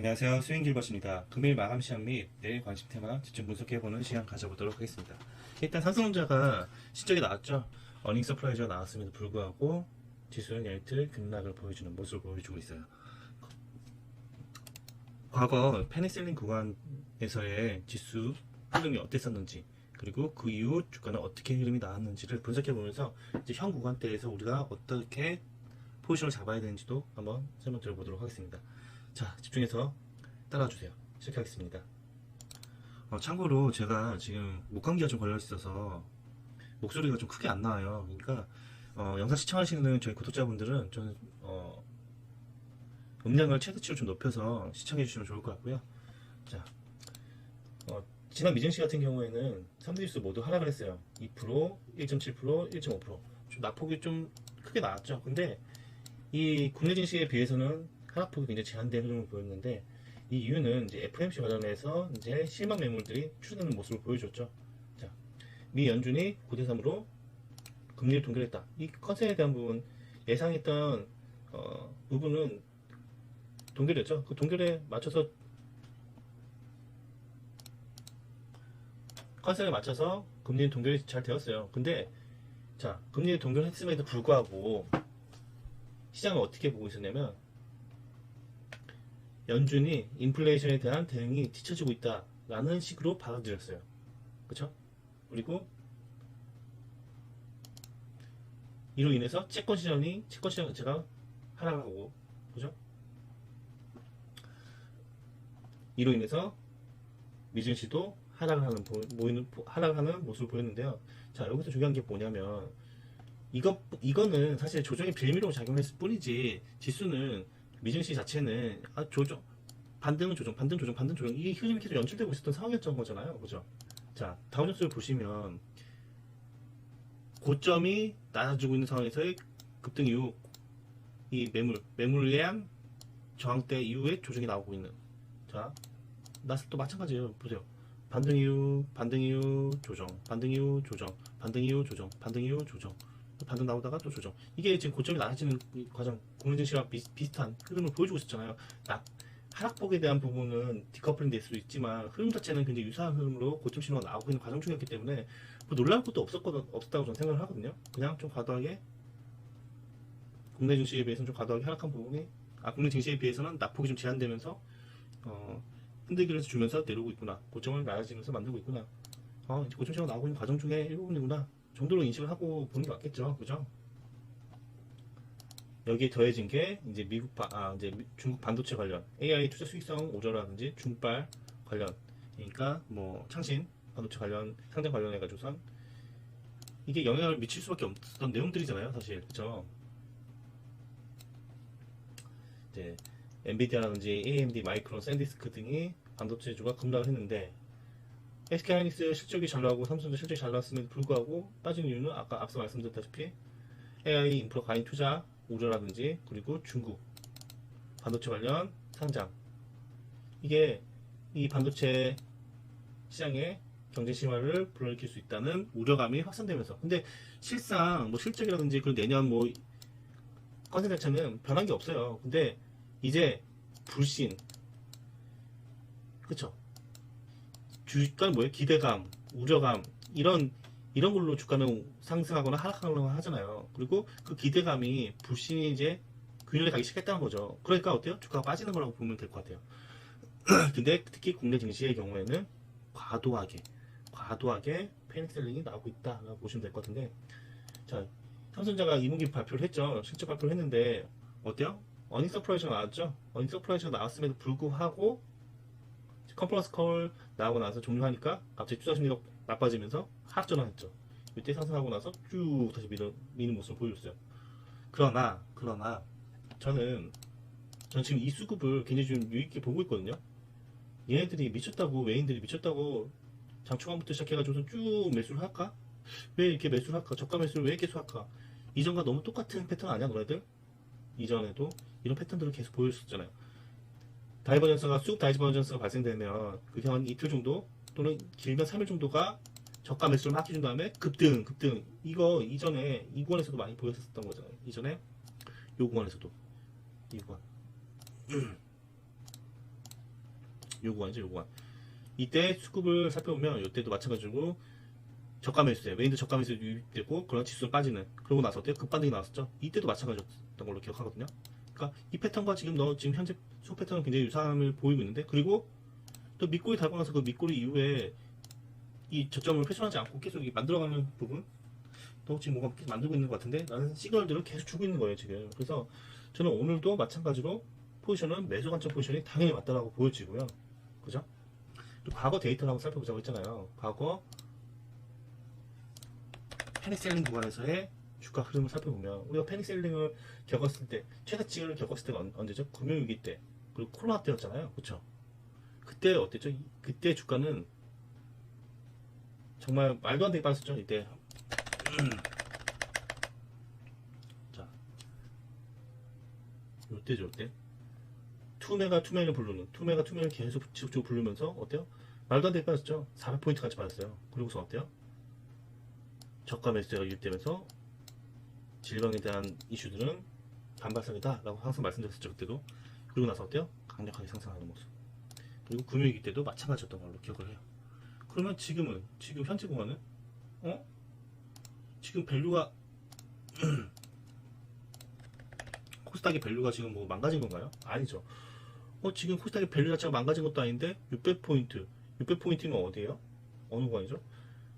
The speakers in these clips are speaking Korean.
안녕하세요. 스윙길버스입니다. 금일 마감 시황 및 내일 관심 테마 집중 분석해보는 시간 가져보도록 하겠습니다. 일단 삼성전자가 실적이 나왔죠. 어닝 서프라이즈가 나왔음에도 불구하고 지수는 내일틀 급락을 보여주는 모습을 보여주고 있어요. 과거 페니셀린 구간에서의 지수 흐름이 어땠었는지, 그리고 그 이후 주가는 어떻게 흐름이 나왔는지를 분석해보면서 이제 현 구간대에서 우리가 어떻게 포지션을 잡아야 되는지도 한번 설명드려보도록 하겠습니다. 자, 집중해서 따라와주세요. 시작하겠습니다. 참고로 제가 지금 목감기가 좀 걸려 있어서 목소리가 좀 크게 안 나와요. 그러니까 영상 시청하시는 저희 구독자분들은 저는 음량을 최대치로 좀 높여서 시청해 주시면 좋을 것 같고요. 자, 지난 미증시 같은 경우에는 3대 지수 모두 하락을 했어요. 2%, 1.7%, 1.5%. 좀 낙폭이 좀 크게 나왔죠. 근데 이 국내 증시에 비해서는 하락폭이 굉장히 제한된 흐름을 보였는데, 이 이유는 이제 FOMC 관련해서 이제 실망 매물들이 추진하는 모습을 보여줬죠. 자, 미 연준이 9대3으로 금리를 동결했다. 이 컨셉에 대한 부분, 예상했던 부분은 동결했죠. 그 동결에 맞춰서 컨셉에 맞춰서 금리 동결이 잘 되었어요. 근데 자, 금리 동결했음에도 불구하고 시장은 어떻게 보고 있었냐면, 연준이 인플레이션에 대한 대응이 뒤처지고 있다라는 식으로 받아들였어요. 그쵸? 그리고 이로 인해서 채권 시장 자체가 하락하고, 그죠? 이로 인해서 미증시도 하락하는 모습을 보였는데요. 자, 여기서 중요한 게 뭐냐면, 이거는 사실 조정의 빌미로 작용했을 뿐이지, 지수는, 미증시 자체는 조정, 반등 조정, 반등 조정, 반등 조정, 이 흐름이 계속 연출되고 있었던 상황이었던 거잖아요. 그죠? 자, 다운존스를 보시면 고점이 낮아지고 있는 상황에서의 급등 이후 이 매물에 대한 저항대 이후에 조정이 나오고 있는, 자, 나스도 마찬가지예요. 보세요. 반등 이후 조정, 반등 이후 조정, 반등 이후 조정, 반등 이후 조정, 반등 나오다가 또 조정. 이게 지금 고점이 낮아지는 과정, 국내 증시랑 비슷한 흐름을 보여주고 있었잖아요. 하락폭에 대한 부분은 디커플링 될 수도 있지만, 흐름 자체는 굉장히 유사한 흐름으로 고점 신호가 나오고 있는 과정 중이었기 때문에 뭐 놀랄 것도 없었다고 저는 생각을 하거든요. 그냥 좀 과도하게, 국내 증시에 비해서는 좀 과도하게 하락한 부분이, 국내 증시에 비해서는 낙폭이 좀 제한되면서 흔들기를 주면서 내려오고 있구나, 고점을 낮아지면서 만들고 있구나, 이제 고점 신호가 나오고 있는 과정 중에 일부분이구나 정도로 인식을 하고 보는 게 맞겠죠. 그죠? 여기에 더해진 게 이제 이제 중국 반도체 관련 AI 투자 수익성 오저라든지 중발 관련, 그러니까 뭐 창신 반도체 관련 상장 관련해 가지고선 이게 영향을 미칠 수밖에 없었던 내용들이잖아요, 사실. 그죠? 이제 엔비디아라든지 AMD, 마이크론, 샌디스크 등이 반도체주가 급락을 했는데, SK하이닉스 실적이 잘 나오고 삼성도 실적이 잘 나왔음에도 불구하고 빠진 이유는 아까 앞서 말씀드렸다시피 AI 인프라 가인 투자 우려라든지, 그리고 중국 반도체 관련 상장, 이게 이 반도체 시장의 경제 심화를 불러일으킬 수 있다는 우려감이 확산되면서, 근데 실상 뭐 실적이라든지 그 내년 뭐 컨셉 자체는 변한 게 없어요. 근데 이제 불신, 그쵸? 주가는 뭐예요? 기대감, 우려감, 이런 걸로 주가는 상승하거나 하락하거나 하잖아요. 그리고 그 기대감이, 불신이 이제 균열에 가기 시작했다는 거죠. 그러니까 어때요? 주가가 빠지는 거라고 보면 될 것 같아요. 근데 특히 국내 증시의 경우에는 과도하게 패닉셀링이 나오고 있다라고 보시면 될 것 같은데, 자, 삼성전자가 2분기 발표를 했죠. 실적 발표를 했는데 어때요? 어닝 서프라이즈가 나왔죠. 어닝 서프라이즈가 나왔음에도 불구하고 컨퍼런스 콜 나오고 나서 종료하니까 갑자기 투자 심리가 나빠지면서 하락 전환했죠. 이때 상승하고 나서 쭉 다시 미는 모습을 보여줬어요. 그러나 저는 지금 이 수급을 굉장히 좀 유익하게 보고 있거든요. 얘네들이 미쳤다고, 외인들이 미쳤다고 장 초반부터 시작해가지고 쭉 매수를 할까? 왜 이렇게 매수를 할까? 저가 매수를 왜 계속 할까? 이전과 너무 똑같은 패턴 아니야, 너네들? 이전에도 이런 패턴들을 계속 보여줬었잖아요. 쑥 다이버전스가 발생되면 그게 한 이틀 정도, 또는 길면 3일 정도가 저가 매수를 막 해준 다음에 급등. 이거 이전에 이 구간에서도 많이 보였었던 거잖아요. 이전에 요 구간에서도 이 구간 요 구간이죠, 요 구간. 이때 수급을 살펴보면 이때도 마찬가지로 저가 매수세, 메인도 저가 매수 유입되고 그런 지수가 빠지는. 그러고 나서 어때요? 급반등이 나왔었죠. 이때도 마찬가지였던 걸로 기억하거든요. 그러니까 이 패턴과 지금 현재 수급 패턴은 굉장히 유사함을 보이고 있는데, 그리고 또 밑골이 달고 나서 그 밑골이 이후에 이 저점을 훼손하지 않고 계속 만들어가는 부분, 또 지금 뭔가 계속 만들고 있는 것 같은데, 라는 시그널들을 계속 주고 있는 거예요 지금. 그래서 저는 오늘도 마찬가지로 포지션은 매수 관점 포지션이 당연히 맞다라고 보여지고요. 그죠? 또 과거 데이터를 한번 살펴보자고 했잖아요. 과거 패닉셀링 구간에서의 주가 흐름을 살펴보면, 우리가 패닉셀링을 겪었을 때, 최다치를 겪었을 때가 언제죠? 금융위기 때, 그리고 코로나 때였잖아요. 그쵸? 그때 어땠죠? 그때 주가는 정말 말도 안 되게 빠졌죠. 이때 자, 요때죠, 요때. 투매가 투매를 계속 지속적으로 부르면서 어때요? 말도 안 되게 빠졌죠. 400포인트까지 빠졌어요. 그리고서 어때요? 저가 매수세가 유입되면서 질병에 대한 이슈들은 반발성이다 라고 항상 말씀드렸었죠, 그때도. 그리고 나서 어때요? 강력하게 상승하는 모습. 그리고 금융위기 때도 마찬가지였던 걸로 기억을 해요. 그러면 지금 현재 구간은 지금 밸류가 코스닥의 밸류가 지금 뭐 망가진 건가요? 아니죠. 지금 코스닥의 밸류 자체가 망가진 것도 아닌데 600포인트면 어디예요? 어느 구간이죠?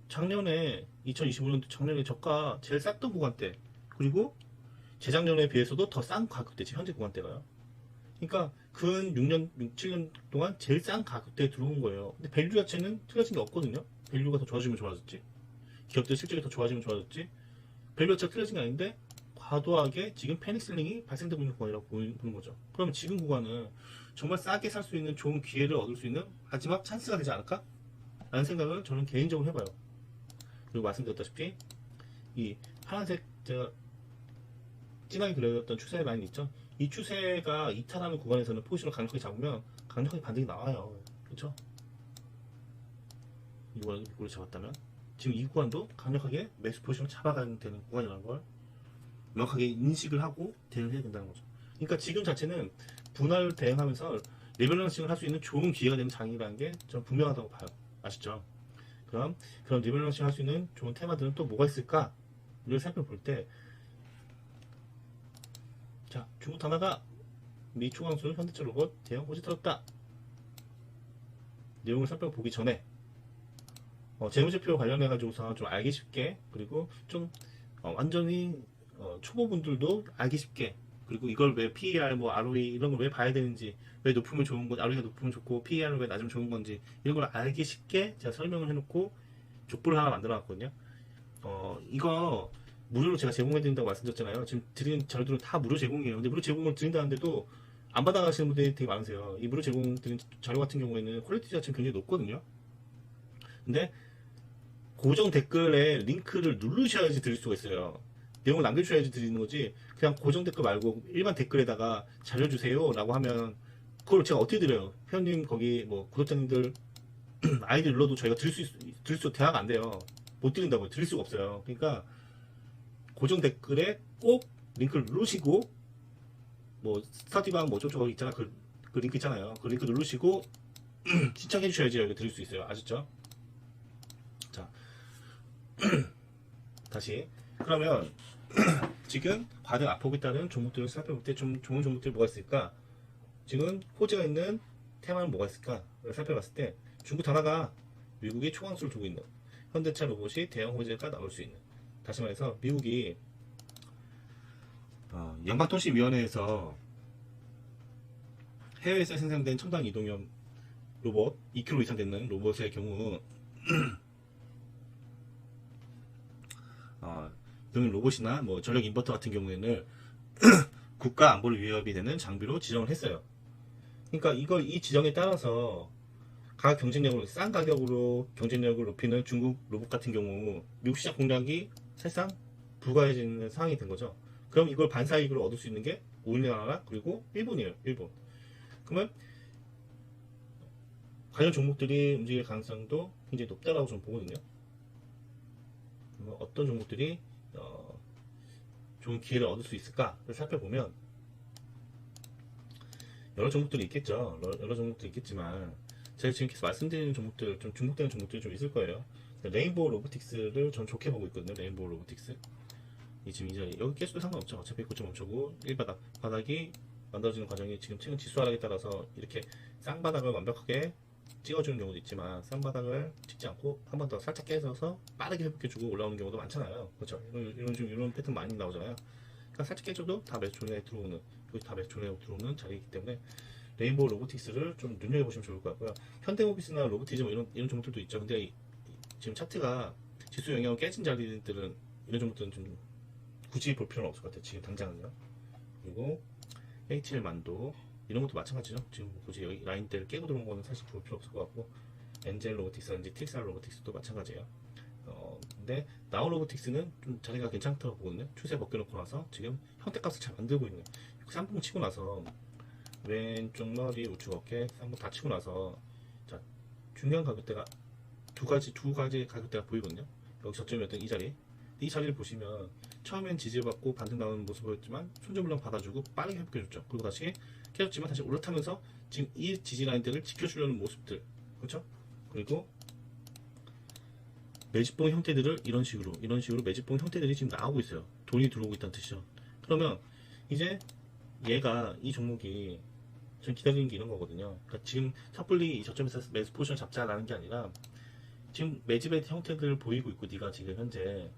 작년에 2025년도 작년에 저가 제일 쌌던 구간대, 그리고 재작년에 비해서도 더 싼 가격대, 지금 현재 구간대가요. 그러니까 근 6년, 7년 동안 제일 싼 가격대에 들어온 거예요. 근데 밸류 자체는 틀려진 게 없거든요. 밸류가 더 좋아지면 좋아졌지, 기업들 실적이 더 좋아지면 좋아졌지, 밸류 자체가 틀려진 게 아닌데 과도하게 지금 패닉셀링이 발생되고 있는 구간이라고 보는 거죠. 그러면 지금 구간은 정말 싸게 살 수 있는 좋은 기회를 얻을 수 있는 마지막 찬스가 되지 않을까? 라는 생각을 저는 개인적으로 해봐요. 그리고 말씀드렸다시피 이 파란색 제가 진하게 그려졌던 추세 라인 있죠? 이 추세가 이탈하는 구간에서는 포지션을 강력하게 잡으면 강력하게 반등이 나와요. 그렇죠? 이 구간을 잡았다면 지금 이 구간도 강력하게 매수 포지션을 잡아가야 되는 구간이라는 걸 명확하게 인식을 하고 대응을 해야 된다는 거죠. 그러니까 지금 자체는 분할 대응하면서 리밸런싱을 할 수 있는 좋은 기회가 되는 장이라는 게 저는 분명하다고 봐요. 아시죠? 그럼 리밸런싱 할 수 있는 좋은 테마들은 또 뭐가 있을까를 살펴볼 때, 자, 중국 단화가 미 초강수 현대차 로봇 대형 호재 터졌다. 내용을 살펴보기 전에 재무제표 관련해 가지고서 좀 알기 쉽게, 그리고 좀 완전히 초보분들도 알기 쉽게, 그리고 이걸 왜 PER, 뭐 ROE 이런 걸 왜 봐야 되는지, 왜 높으면 좋은 건, ROE가 높으면 좋고 PER은 왜 낮으면 좋은 건지, 이런 걸 알기 쉽게 제가 설명을 해놓고 족보를 하나 만들어 놨거든요. 이거 무료로 제가 제공해 드린다고 말씀드렸잖아요. 지금 드리는 자료들은 다 무료 제공이에요. 근데 무료 제공을 드린다는데도 안 받아가시는 분들이 되게 많으세요. 이 무료 제공 드린 자료 같은 경우에는 퀄리티 자체는 굉장히 높거든요. 근데 고정 댓글에 링크를 누르셔야지 드릴 수가 있어요. 내용을 남겨주셔야지 드리는 거지, 그냥 고정 댓글 말고 일반 댓글에다가 자료 주세요 라고 하면 그걸 제가 어떻게 드려요? 회원님 거기 뭐 구독자님들 아이디 눌러도 저희가 드릴 수 대화가 안 돼요. 못 드린다고요. 드릴 수가 없어요. 그러니까 고정 댓글에 꼭 링크를 누르시고, 뭐 스타디방 뭐 저쪽 있잖아, 그 링크 있잖아요. 그 링크 누르시고 신청해 주셔야지 여기 드릴 수 있어요. 아셨죠? 자, 다시 그러면 지금 과대 압폭에 따른 종목들을 살펴볼 때 좀 좋은 종목들이 뭐가 있을까? 지금 호재가 있는 테마는 뭐가 있을까? 살펴봤을 때 중국 단화가 미국이 초강수를 두고 있는, 현대차 로봇이 대형 호재가 나올 수 있는. 다시 말해서 미국이 연방통신위원회에서 해외에서 생산된 첨단 이동형 로봇 2kg 이상 되는 로봇의 경우 이동형 로봇이나 뭐 전력 인버터 같은 경우에는 국가 안보를 위협이 되는 장비로 지정을 했어요. 그러니까 이 지정에 따라서 가격 경쟁력으로, 싼 가격으로 경쟁력을 높이는 중국 로봇 같은 경우 미국 시장 공략이 사실상 불가해지는 상황이 된 거죠. 그럼 이걸 반사이익으로 얻을 수 있는 게 우리나라 그리고 일본이에요. 일본. 그러면 관련 종목들이 움직일 가능성도 굉장히 높다라고 저는 보거든요. 어떤 종목들이 좋은 기회를 얻을 수 있을까를 살펴보면 여러 종목들이 있겠죠. 여러 종목들이 있겠지만 제가 지금 계속 말씀드리는 종목들, 좀 중복되는 종목들이 좀 있을 거예요. 레인보우 로보틱스를 전 좋게 보고 있거든요. 레인보우 로보틱스. 이 지금 이 자리, 여기 깨져도 상관없죠. 어차피 9.5초고, 1바닥. 바닥이 만들어지는 과정이 지금 최근 지수 하락에 따라서 이렇게 쌍바닥을 완벽하게 찍어주는 경우도 있지만, 쌍바닥을 찍지 않고 한 번 더 살짝 깨져서 빠르게 회복해주고 올라오는 경우도 많잖아요. 그렇죠? 이런 패턴 많이 나오잖아요. 그러니까 살짝 깨져도 다 매수 존에 들어오는, 여기 다 매수 존에 들어오는 자리이기 때문에, 레인보우 로보틱스를 좀 눈여겨보시면 좋을 것 같고요. 현대모비스나 로보티즘 이런 종목들도 있죠. 근데 지금 차트가 지수 영향을 깨진 자리들은, 이런 종목들은 좀 굳이 볼 필요는 없을 것 같아요. 지금 당장은요. 그리고 HL만도 이런 것도 마찬가지죠. 지금 굳이 여기 라인대를 깨고 들어온 거는 사실 볼 필요 없을 것 같고, 엔젤 로보틱스라든지 틱살 로보틱스도 마찬가지예요. 근데 나우 로보틱스는 좀 자리가 괜찮다고 보거든요. 추세 벗겨놓고 나서 지금 형태값을 잘 만들고 있는, 쌍봉 치고 나서 왼쪽 머리 우측 어깨 쌍봉 다 치고 나서, 자, 중요한 가격대가 두 가지 가격대가 보이거든요. 여기 저점이었던 이 자리, 이 자리를 보시면 처음엔 지지받고 반등 나오는 모습 보였지만 손절물량 받아주고 빠르게 회복해줬죠. 그리고 다시 깨졌지만 다시 올라타면서 지금 이 지지 라인들을 지켜주려는 모습들, 그렇죠? 그리고 매집봉 형태들을 이런 식으로 매집봉 형태들이 지금 나오고 있어요. 돈이 들어오고 있다는 뜻이죠. 그러면 이제 얘가, 이 종목이 좀 기다리는 게 이런 거거든요. 그러니까 지금 섣불리 이 저점에서 매수 포지션 잡자라는 게 아니라, 지금 매집의 형태들을 보이고 있고, 네가 지금 현재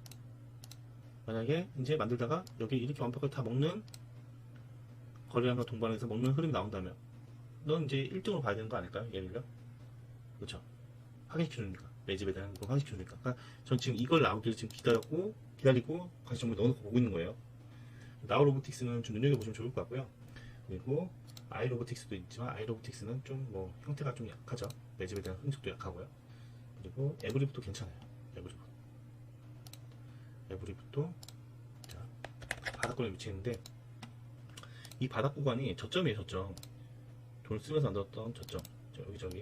만약에 이제 만들다가 여기 이렇게 완벽하게 다 먹는, 거래량과 동반해서 먹는 흐름이 나온다면 넌 이제 1등으로 봐야 되는 거 아닐까요? 예를요. 그렇죠? 확인시켜주니까, 매집에 대한 거 확인시켜주니까. 그러니까 전 지금 이걸 나오기를 지금 기다리고 관심을 넣어놓고 보고 있는 거예요. 나우 로보틱스는 좀 눈여겨보시면 좋을 것 같고요. 그리고 아이로보틱스도 있지만, 아이로보틱스는 좀 뭐 형태가 좀 약하죠. 매집에 대한 흔적도 약하고요. 그리고 에브리브도 괜찮아요. 에브리브도 자, 바닥권에 위치했는데, 이 바닥 구간이 저점이에요. 저점. 돈을 쓰면서 만들었던 저점. 여기저기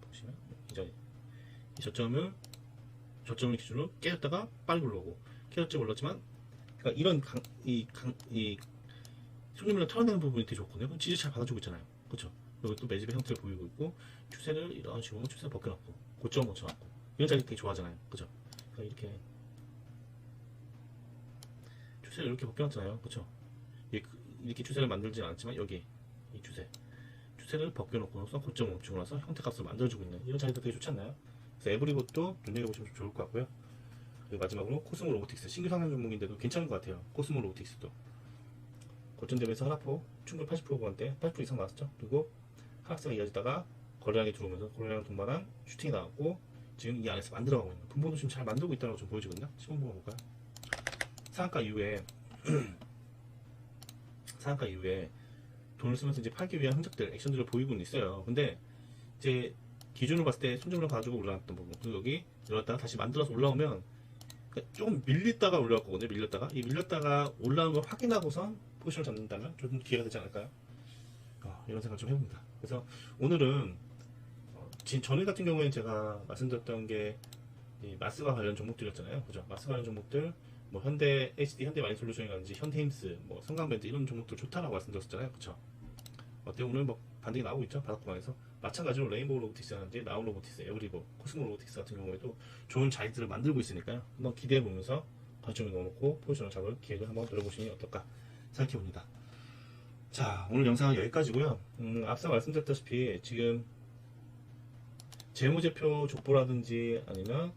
보시면 이 저점을 기준으로 깨졌다가 빨리 올라오고, 깨졌지 올랐지만, 그러니까 이런 이 손님을 털어내는 부분이 되게 좋거든요. 그럼 지지 잘 받아주고 있잖아요. 그렇죠? 여기 또 매집의 형태를 보이고 있고, 추세를 이런 식으로 추세 벗겨놨고, 고점 맞춰놨고, 이런 자리 되게 좋아하잖아요. 그죠? 그러니까 이렇게 추세를 이렇게 벗겨놨잖아요. 그쵸? 이렇게 추세를 만들진 않았지만, 여기 이 추세를 벗겨놓고서 고점 멈추고 나서 형태값을 만들어주고 있는 이런 자리도 되게 좋지 않나요? 그래서 에브리봇도 눈여겨보시면 좋을 것 같고요. 그리고 마지막으로 코스모 로보틱스, 신규 상장 종목인데도 괜찮은 것 같아요. 코스모 로보틱스도 고점 대비해서 하락폭 충분 80%원대 80% 이상 나왔죠. 그리고 하락세가 이어지다가 거래량이 들어오면서 거래량 동반한 슈팅이 나왔고, 지금 이 안에서 만들어가고 있는, 분봉도 지금 잘 만들고 있다고 좀 보여지거든요. 시범 보고 볼까요? 상한가 이후에 돈을 쓰면서 이제 팔기 위한 흔적들, 액션들을 보이고는 있어요. 근데 이제 기준으로 봤을 때 손절을 가지고 올라갔던 부분, 그리고 여기 내려갔다가 다시 만들어서 올라오면, 그러니까 조금 밀렸다가 올라갈 거거든요. 밀렸다가 올라오는 걸 확인하고선 포지션을 잡는다면 좀 기회가 되지 않을까요? 이런 생각 좀 해봅니다. 그래서 오늘은 전일 같은 경우에는 제가 말씀드렸던 게 마스와 관련 종목들이었잖아요. 그죠? 마스 관련 종목들, 뭐 현대 HD, 현대 마인솔루션이라든지 현대힘스, 뭐 성강밴드 이런 종목들 좋다라고 말씀드렸잖아요. 그쵸? 어때요? 오늘 뭐 반등이 나오고 있죠? 바닥구간에서. 마찬가지로 레인보우 로보틱스라든지 나우 로보틱스, 에브리보, 코스모 로보틱스 같은 경우에도 좋은 자리들을 만들고 있으니까요. 한번 기대해 보면서 관점을 넣어놓고 포지션을 잡을 기회를 한번 들어보시면 어떨까 생각해 봅니다. 자, 오늘 영상은 여기까지고요. 앞서 말씀드렸다시피 지금 재무제표 족보라든지 아니면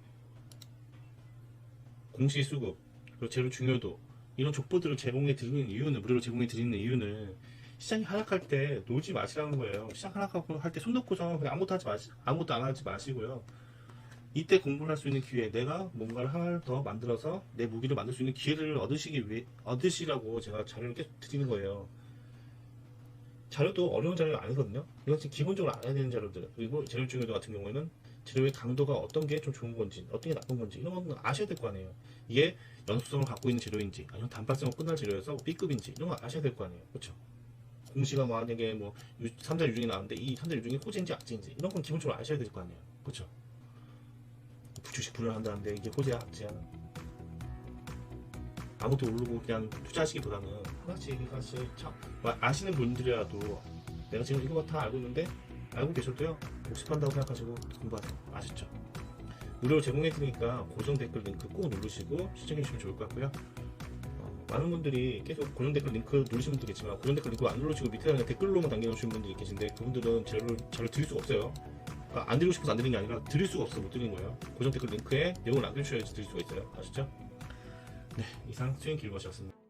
공시수급, 그리고 재료 중요도, 이런 족보들을 제공해 드리는 이유는, 무료로 제공해 드리는 이유는 시장이 하락할 때 놀지 마시라는 거예요. 시장 하락하고 할 때 손 놓고서 그냥 아무것도 안 하지 마시고요. 이때 공부를 할 수 있는 기회, 내가 뭔가를 하나 더 만들어서 내 무기를 만들 수 있는 기회를 얻으시라고 제가 자료를 계속 드리는 거예요. 자료도 어려운 자료 아니거든요. 이건 지금 기본적으로 알아야 되는 자료들. 그리고 재료 중요도 같은 경우에는 재료의 강도가 어떤 게 좀 좋은 건지, 어떤 게 나쁜 건지, 이런 건 아셔야 될 거 아니에요. 이게 연속성을 갖고 있는 재료인지, 아니면 단발성을 끝날 재료여서 B급인지, 이런 거 아셔야 될 거 아니에요. 그렇죠? 공시가 만약에 뭐 3자 유중이 나왔는데 이 3자 유중이 호재인지 악재인지, 이런 건 기본적으로 아셔야 될 거 아니에요. 그렇죠? 주식 불안한다는데 이게 호재야 악재야, 아무것도 모르고 그냥 투자하시기보다는 하나씩 참 아시는 분들이라도, 내가 지금 이거 다 알고 있는데 알고 계셔도요, 복습한다고 생각하시고 공부하세요. 아셨죠? 무료로 제공해드리니까 고정 댓글 링크 꼭 누르시고 시청해주시면 좋을 것 같고요. 많은 분들이 계속 고정 댓글 링크 누르시는 분도 계시지만 고정 댓글 링크 안 누르시고 밑에 그냥 댓글로만 남겨놓으시는 분들이 계신데 그분들은 저를 드릴 수가 없어요. 그러니까 안 드리고 싶어서 안 드리는 게 아니라 드릴 수가 없어서 못 드리는 거예요. 고정 댓글 링크에 내용을 남겨주셔야지 드릴 수가 있어요. 아시죠? 네, 이상 스윙 길버시였습니다.